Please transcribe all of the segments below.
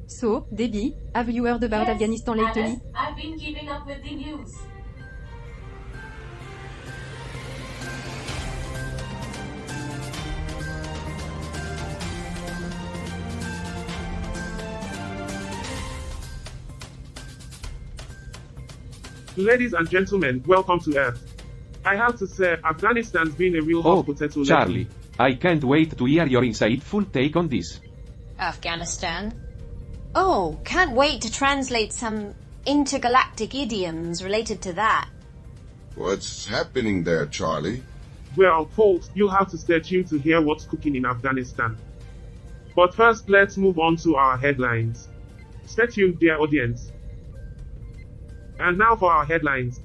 So, Debbie, have you heard about Yes, Afghanistan lately? Alice, I've been keeping up with the news. Ladies and gentlemen, welcome to Earth. I have to say, Afghanistan's been a real hot potato Charlie, lately. I can't wait to hear your insightful take on this. Afghanistan. Oh, can't wait to translate some intergalactic idioms related to that. What's happening there, Charlie? Well, folks, you'll have to stay tuned to hear what's cooking in Afghanistan. But first, let's move on to our headlines. Stay tuned, dear audience. And now for our headlines.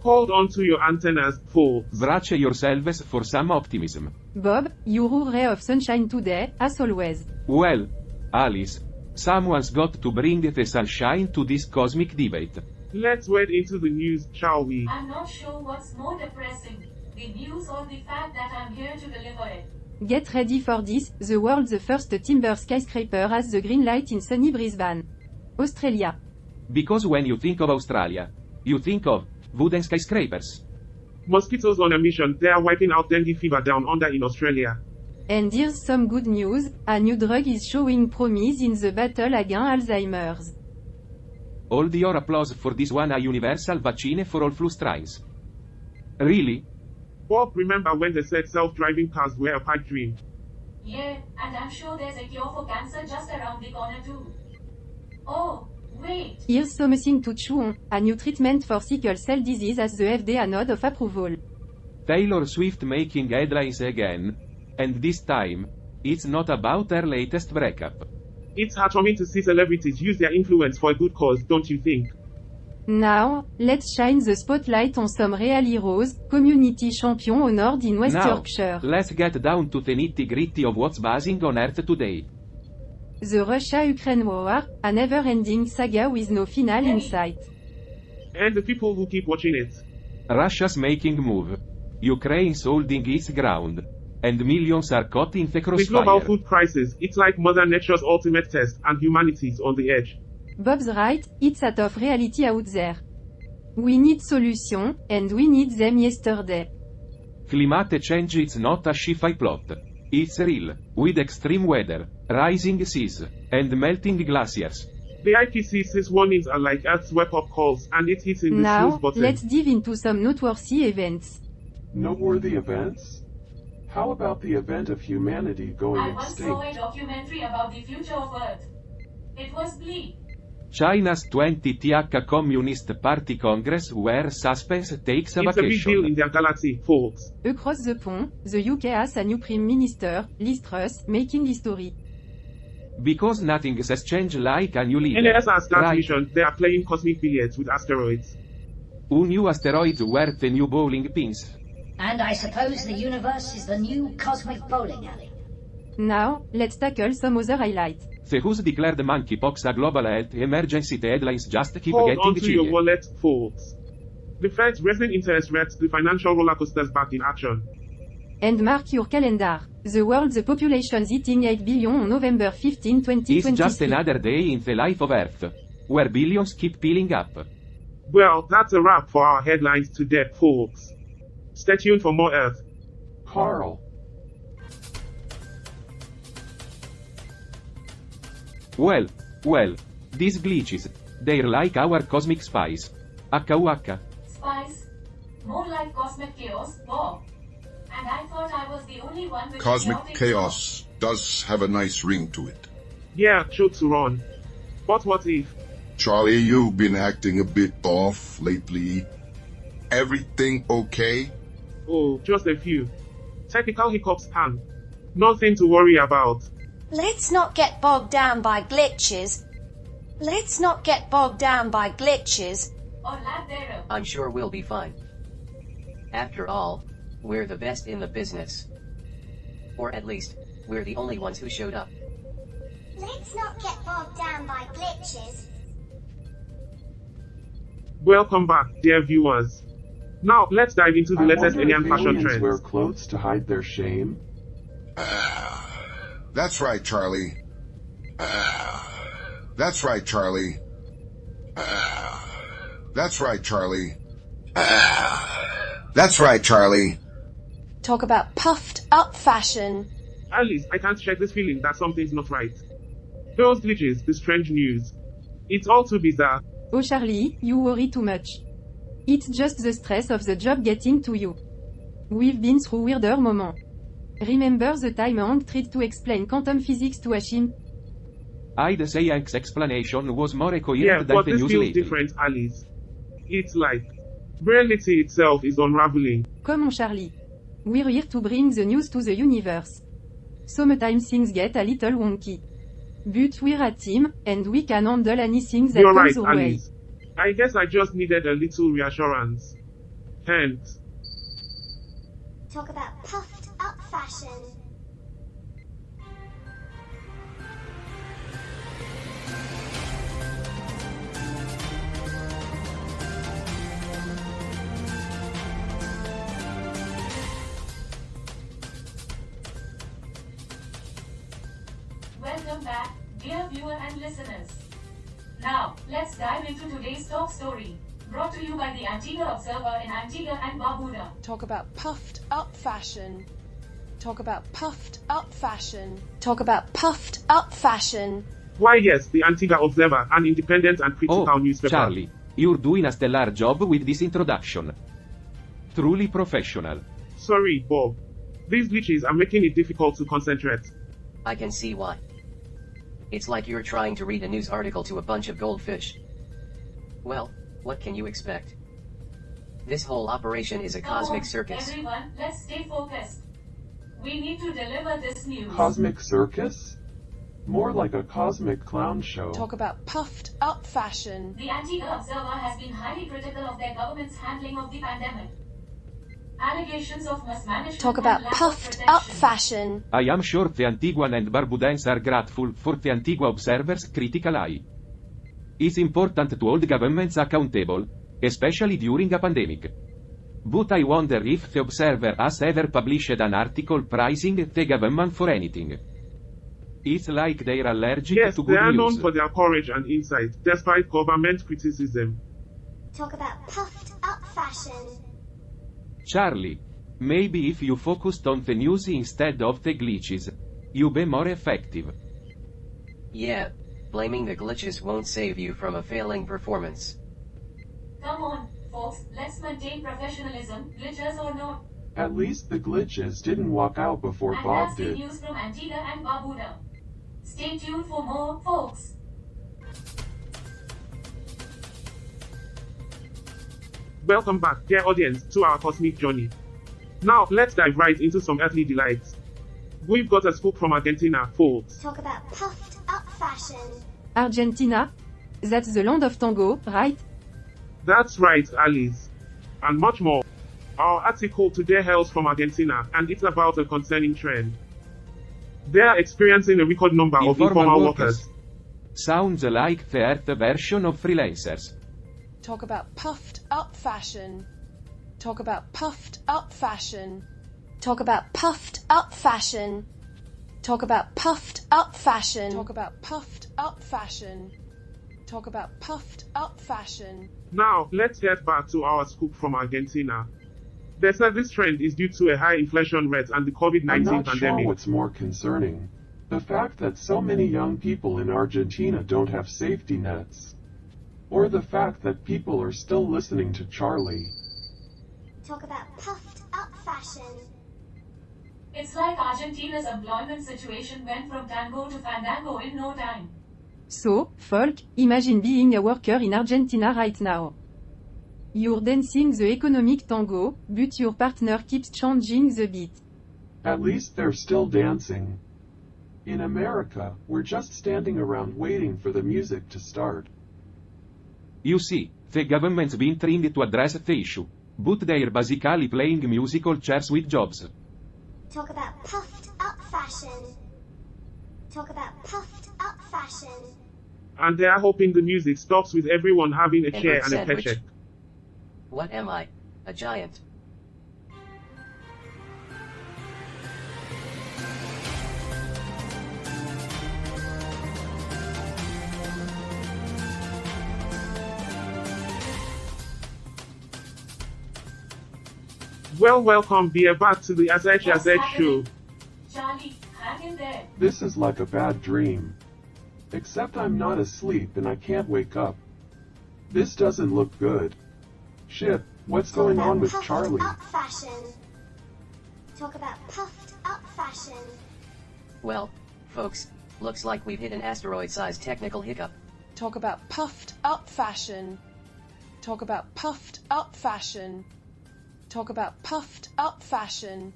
Hold on to your antennas, folks. Brace yourselves for some optimism. Bob, your ray of sunshine today, as always. Well, Alice, someone's got to bring the sunshine to this cosmic debate. Let's wade into the news, shall we? I'm not sure what's more depressing, the news or the fact that I'm here to deliver it. Get ready for this, the world's first timber skyscraper has the green light in sunny Brisbane, Australia. Because when you think of Australia, you think of wooden skyscrapers. Mosquitoes on a mission, they are wiping out dengue fever down under in Australia. And here's some good news, a new drug is showing promise in the battle against Alzheimer's. Hold your applause for this one, a universal vaccine for all flu strains. Really? Bob, remember when they said self-driving cars were a pipe dream? Yeah, and I'm sure there's a cure for cancer just around the corner too. Oh, wait. Here's something to chew on, a new treatment for sickle cell disease has the FDA nod of approval. Taylor Swift making headlines again. And this time, it's not about her latest breakup. It's heartwarming to see celebrities use their influence for a good cause, don't you think? Now, let's shine the spotlight on some real heroes, community champion honored in West Now, Yorkshire. let's get down to the nitty-gritty of what's buzzing on Earth today. The Russia-Ukraine war, a never-ending saga with no final in sight. And the people who keep watching it. Russia's making move. Ukraine's holding its ground. And millions are caught in the The crossfire. global food crisis, it's like Mother Nature's ultimate test, and humanity's on the edge. Bob's right, it's a tough reality out there. We need solutions, and we need them yesterday. Climate change is not a sci-fi plot. It's real, with extreme weather, rising seas, and melting glaciers. The IPCC's warnings are like Earth's wake-up calls, and it's hitting the Now, snooze button. let's dive into some noteworthy events. Noteworthy events? How about the event of humanity going I once saw a extinct? documentary about the future of Earth. It was bleak. China's 20th Communist Party Congress where suspense takes a It's a big deal in vacation. their galaxy, folks. Across the pond, the UK has a new Prime Minister, Liz Truss, making history. Because nothing has changed like a new leader. NASA's start Right. mission, they are playing cosmic billiards with asteroids. Who knew asteroids were the new bowling pins? And I suppose the universe is the new cosmic bowling alley. Now, let's tackle some other highlights. The WHO's declared monkeypox a global health emergency. The headlines just keep Hold getting on to your chillier. wallet, folks. The Fed's raising interest rates, the financial roller coasters back in action. And mark your calendar. The world's population hitting 8 billion on November 15, It's just 2023. another day in the life of Earth, where billions keep piling up. Well, that's a wrap for our headlines today, folks. Stay tuned for more Earth. Carl. Well, these glitches, they're like our cosmic spies. Waka waka. Spice. More like cosmic chaos, Bob. And I thought I was the only one with Cosmic chaotic chaos does have a nice ring to it. Yeah, jokes are on. But what if? Charlie, you've been acting a bit off lately. Everything okay? Oh, just a few. Technical hiccups and nothing to worry about. Let's not get bogged down by glitches. Let's not get bogged down by glitches. or lack thereof. I'm sure we'll be fine. After all, we're the best in the business. Or at least, we're the only ones who showed up. Let's not get bogged down by glitches. Welcome back, dear viewers. Now, let's dive into the I latest wonder alien if fashion aliens wear trends. clothes to hide their shame. That's right, Charlie. That's right, Charlie. That's right, Charlie. That's right, Charlie. Talk about puffed up fashion. Alice, I can't shake this feeling that something's not right. Those glitches, the strange news. It's all too bizarre. Oh Charlie, you worry too much. It's just the stress of the job getting to you. We've been through weirder moments. Remember the time Hank tried to explain quantum physics to Hashim? I'd say Hank's explanation was more Yeah, coherent than but the this news feels lately. different, Alice. It's like reality itself is unraveling. Come on Charlie. We're here to bring the news to the universe. Sometimes things get a little wonky. But we're a team, and we can handle anything that You're comes right, our way. Alice. I guess I just needed a little reassurance. Hence. Talk about puffed up fashion. Welcome back, dear viewer and listeners. Now, let's dive into today's top story, brought to you by the Antigua Observer in Antigua and Barbuda. Talk about puffed up fashion. Talk about puffed up fashion. Talk about puffed up fashion. Why yes, the Antigua Observer, an independent and critical Oh, newspaper. Charlie, you're doing a stellar job with this introduction. Truly professional. Sorry, Bob. These glitches are making it difficult to concentrate. I can see why. It's like you're trying to read a news article to a bunch of goldfish. Well, what can you expect? This whole operation is a Come cosmic on, circus. Everyone, let's stay focused. We need to deliver this news. Cosmic circus? More like a cosmic clown show. Talk about puffed up fashion. The Antigua Observer has been highly critical of their government's handling of the pandemic. Allegations of mismanagement Talk and about lack of puffed up protection. fashion. I am sure the Antiguan and Barbudans are grateful for the Antigua Observer's critical eye. It's important to hold governments accountable, especially during a pandemic. But I wonder if the Observer has ever published an article praising the government for anything. It's like they're allergic Yes, to they good are known news. for their courage and insight, despite government criticism. Talk about puffed up fashion. Charlie, maybe if you focused on the news instead of the glitches, you'd be more effective. Yeah, blaming the glitches won't save you from a failing performance. Come on, folks, let's maintain professionalism, glitches or not. At least the glitches didn't walk out before And Bob that's the did. news from Antigua and Barbuda. Stay tuned for more, folks. Welcome back, dear audience, to our cosmic journey. Now, let's dive right into some earthly delights. We've got a scoop from Argentina, folks. Talk about puffed up fashion. Argentina? That's the land of tango, right? That's right, Alice. And much more. Our article today hails from Argentina, and it's about a concerning trend. They are experiencing a record number of informal workers. Sounds like the Earth version of freelancers. Talk about puffed up fashion. Talk about puffed up fashion. Talk about puffed up fashion. Talk about puffed up fashion. Talk about puffed up fashion. Talk about puffed up fashion. Now, let's get back to our scoop from Argentina. They said this trend is due to a high inflation rate and the I'm COVID-19 not pandemic. sure what's more concerning. The fact that so many young people in Argentina don't have safety nets. Or the fact that people are still listening to Charlie. Talk about puffed up fashion. It's like Argentina's employment situation went from tango to fandango in no time. So, folk, imagine being a worker in Argentina right now. You're dancing the economic tango, but your partner keeps changing the beat. At least they're still dancing. In America, we're just standing around waiting for the music to start. You see, the government's been trying to address the issue, but they're basically playing musical chairs with jobs. Talk about puffed up fashion. Talk about puffed up fashion. And they are hoping the music stops with everyone having a chair and a sandwich. paycheck. What am I? A giant? Well, welcome dear back to the What's AZ show. happening? Charlie, hang in there. This is like a bad dream. Except I'm not asleep and I can't wake up. This doesn't look good. Shit, what's Talk going about on with puffed Charlie? up fashion. Talk about puffed up fashion. Well, folks, looks like we've hit an asteroid-sized technical hiccup. Talk about puffed up fashion. Talk about puffed up fashion. Talk about puffed up fashion.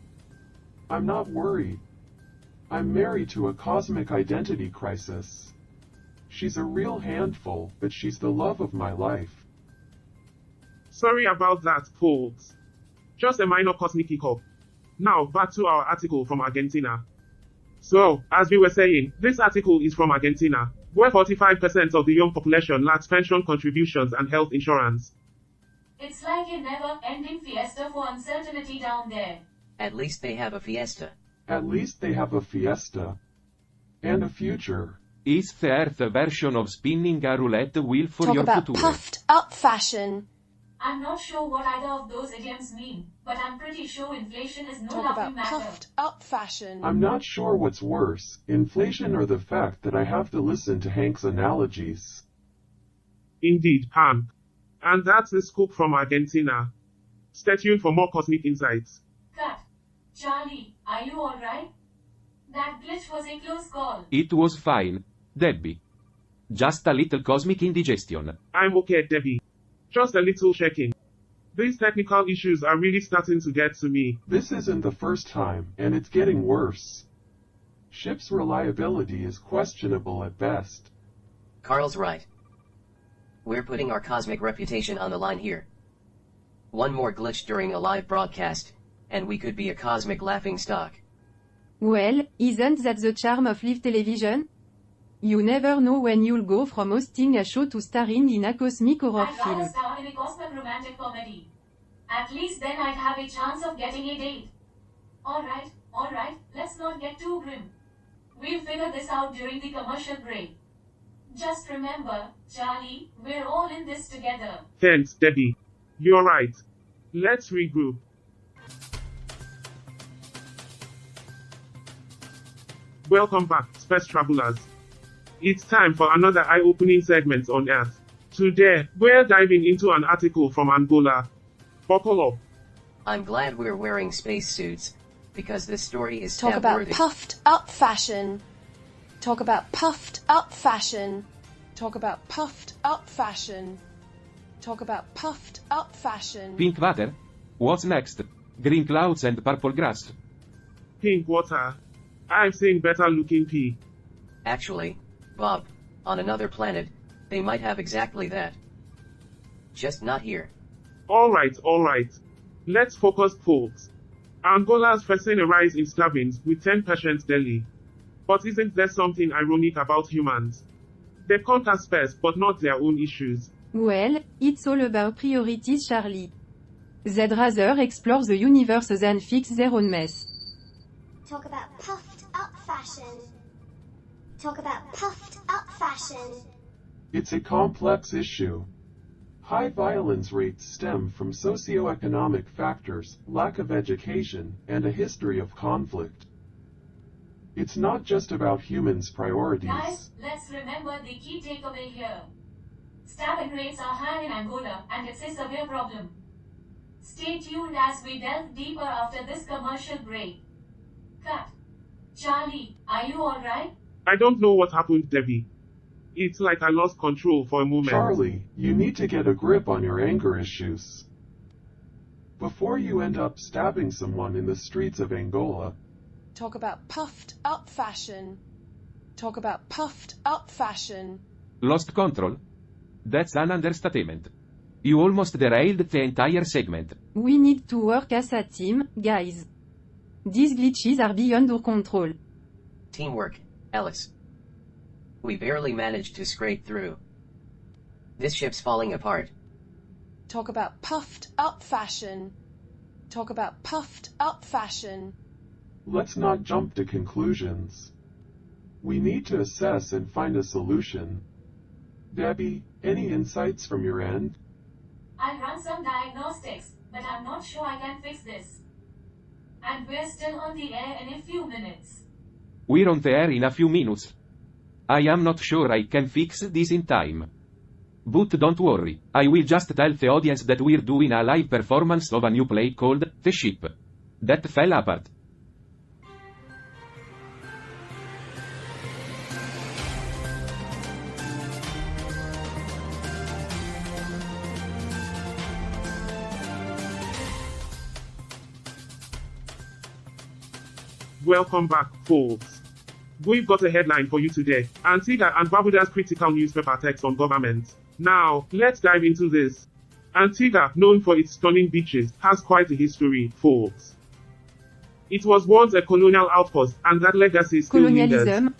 I'm not worried. I'm married to a cosmic identity crisis. She's a real handful, but she's the love of my life. Sorry about that, folks. Just a minor cosmic hiccup. Now, back to our article from Argentina. So, as we were saying, this article is from Argentina, where 45% of the young population lacks pension contributions and health insurance. It's like a never-ending fiesta for uncertainty down there. At least they have a fiesta. At least they have a fiesta. And a future. Is the Earth version of spinning a roulette wheel for Talk your about future? puffed up fashion. I'm not sure what either of those idioms mean, but I'm pretty sure inflation is no Talk laughing about matter. puffed up fashion. I'm not sure what's worse, inflation or the fact that I have to listen to Hank's analogies. Indeed, Hank. And that's the scoop from Argentina. Stay tuned for more cosmic insights. Cut. Charlie, are you alright? That glitch was a close call. It was fine, Debbie. Just a little cosmic indigestion. I'm okay, Debbie. Just a little shaking. These technical issues are really starting to get to me. This isn't the first time, and it's getting worse. Ship's reliability is questionable at best. Carl's right. We're putting our cosmic reputation on the line here. One more glitch during a live broadcast, and we could be a cosmic laughingstock. Well, isn't that the charm of live television? You never know when you'll go from hosting a show to starring in a cosmic horror I'd rather film. star in a cosmic romantic comedy. At least then I'd have a chance of getting a date. Alright, let's not get too grim. We'll figure this out during the commercial break. Just remember, Charlie, we're all in this together. Thanks, Debbie. You're right. Let's regroup. Welcome back, space travelers. It's time for another eye-opening segment on Earth. Today, we're diving into an article from Angola. Buckle up. I'm glad we're wearing spacesuits, because this story is Talk about tab-worthy. puffed up fashion. Talk about puffed up fashion. Talk about puffed up fashion. Talk about puffed up fashion. Pink water? What's next? Green clouds and purple grass. Pink water. I've seen better looking pea. Actually, Bob, on another planet, they might have exactly that. Just not here. Alright. Let's focus, folks. Angola's facing a rise in stabbings with 10 patients daily. But isn't there something ironic about humans? They conquer space but not their own issues. Well, it's all about priorities, Charlie. They'd rather explore the universe than fix their own mess. Talk about puffed up fashion. Talk about puffed up fashion. It's a complex issue. High violence rates stem from socioeconomic factors, lack of education, and a history of conflict. It's not just about humans' priorities. Guys, let's remember the key takeaway here. Stabbing rates are high in Angola, and it's a severe problem. Stay tuned as we delve deeper after this commercial break. Cut. Charlie, are you alright? I don't know what happened, Debbie. It's like I lost control for a moment. Charlie, you need to get a grip on your anger issues. Before you end up stabbing someone in the streets of Angola. Talk about puffed up fashion. Talk about puffed up fashion. Lost control? That's an understatement. You almost derailed the entire segment. We need to work as a team, guys. These glitches are beyond our control. Teamwork, Ellis. We barely managed to scrape through. This ship's falling apart. Talk about puffed up fashion. Talk about puffed up fashion. Let's not jump to conclusions. We need to assess and find a solution. Debbie, any insights from your end? I'll run some diagnostics, but I'm not sure I can fix this. And we're still on the air in a few minutes. We're on the air in a few minutes. I am not sure I can fix this in time. But don't worry, I will just tell the audience that we're doing a live performance of a new play called The Ship That Fell Apart. Welcome back, folks. We've got a headline for you today. Antigua and Barbuda's critical newspaper text on government. Now, let's dive into this. Antigua, known for its stunning beaches, has quite a history, folks. It was once a colonial outpost, and that legacy still lingers. Colonialism,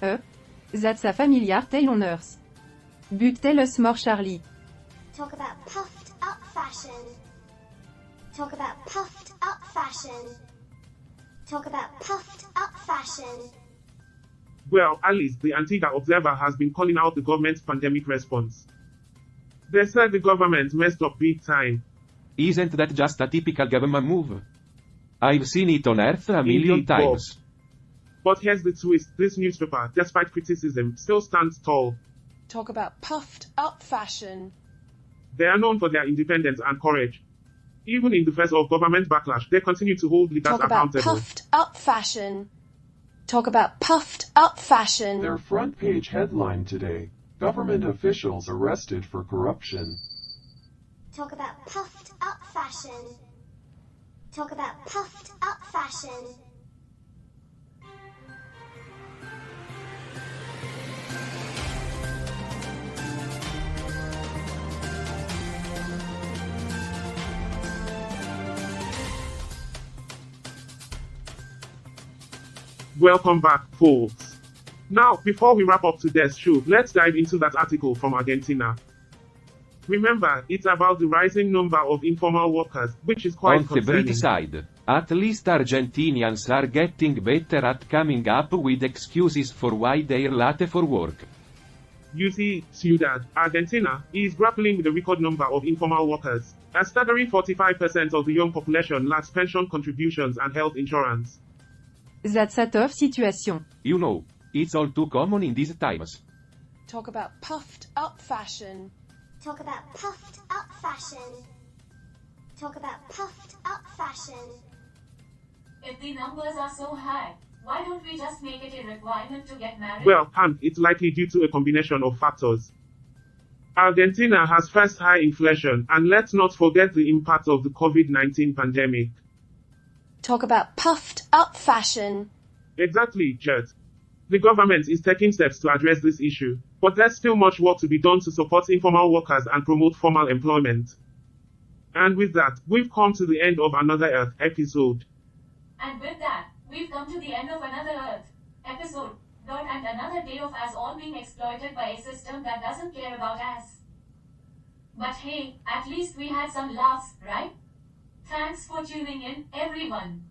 that's a familiar tale on Earth. But tell us more, Charlie. Talk about puffed up fashion. Talk about puffed up fashion. Talk about puffed up fashion. Well, Alice, the Antigua Observer has been calling out the government's pandemic response. They said the government messed up big time. Isn't that just a typical government move? I've seen it on Earth a million Indeed, Bob. times. But here's the twist, this newspaper, despite criticism, still stands tall. Talk about puffed up fashion. They are known for their independence and courage. Even in the face of government backlash, they continue to hold leaders Talk about accountable. puffed up fashion. Talk about puffed up fashion. Their front page headline today: government officials arrested for corruption. Talk about puffed up fashion. Talk about puffed up fashion. Welcome back, folks. Now, before we wrap up today's show, let's dive into that article from Argentina. Remember, it's about the rising number of informal workers, which is quite On the concerning. bright side, at least Argentinians are getting better at coming up with excuses for why they're late for work. You see, Ciudad, Argentina, is grappling with a record number of informal workers. A staggering 45% of the young population lacks pension contributions and health insurance. That's a tough situation. You know, it's all too common in these times. Talk about puffed up fashion. Talk about puffed up fashion. Talk about puffed up fashion. If the numbers are so high, why don't we just make it a requirement to get married? Well, it's likely due to a combination of factors. Argentina has faced high inflation, and let's not forget the impact of the COVID-19 pandemic. Talk about puffed up fashion. Exactly, Jet. The government is taking steps to address this issue, but there's still much work to be done to support informal workers and promote formal employment. And with that, we've come to the end of another Earth episode. And with that, we've come to the end of another Earth episode, and another day of us all being exploited by a system that doesn't care about us. But hey, at least we had some laughs, right? Thanks for tuning in, everyone.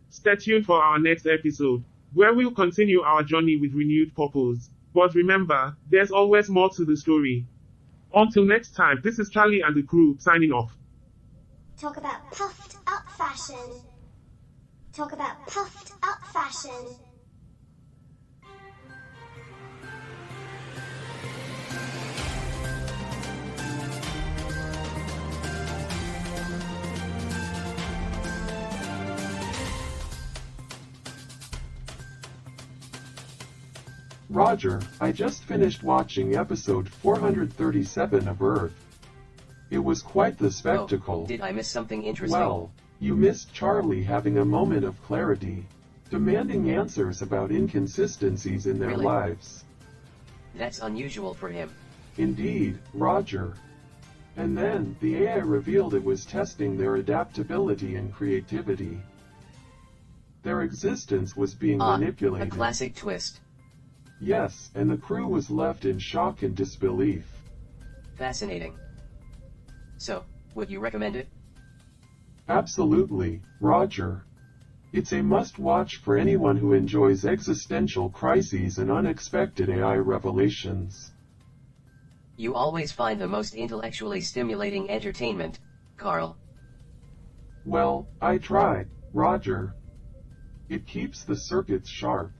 Stay tuned for our next episode, where we'll continue our journey with renewed purpose. But remember, there's always more to the story. Until next time, this is Charlie and the crew signing off. Talk about puffed up fashion. Talk about puffed up fashion. Roger, I just finished watching episode 437 of Earth. It was quite the spectacle. Oh, did I miss something interesting? Well, you missed Charlie having a moment of clarity, demanding answers about inconsistencies in their Really? lives. That's unusual for him. Indeed, Roger. And then, the AI revealed it was testing their adaptability and creativity. Their existence was being A manipulated. classic twist. Yes, and the crew was left in shock and disbelief. Fascinating. So, would you recommend it? Absolutely, Roger. It's a must-watch for anyone who enjoys existential crises and unexpected AI revelations. You always find the most intellectually stimulating entertainment, Carl. Well, I try, Roger. It keeps the circuits sharp.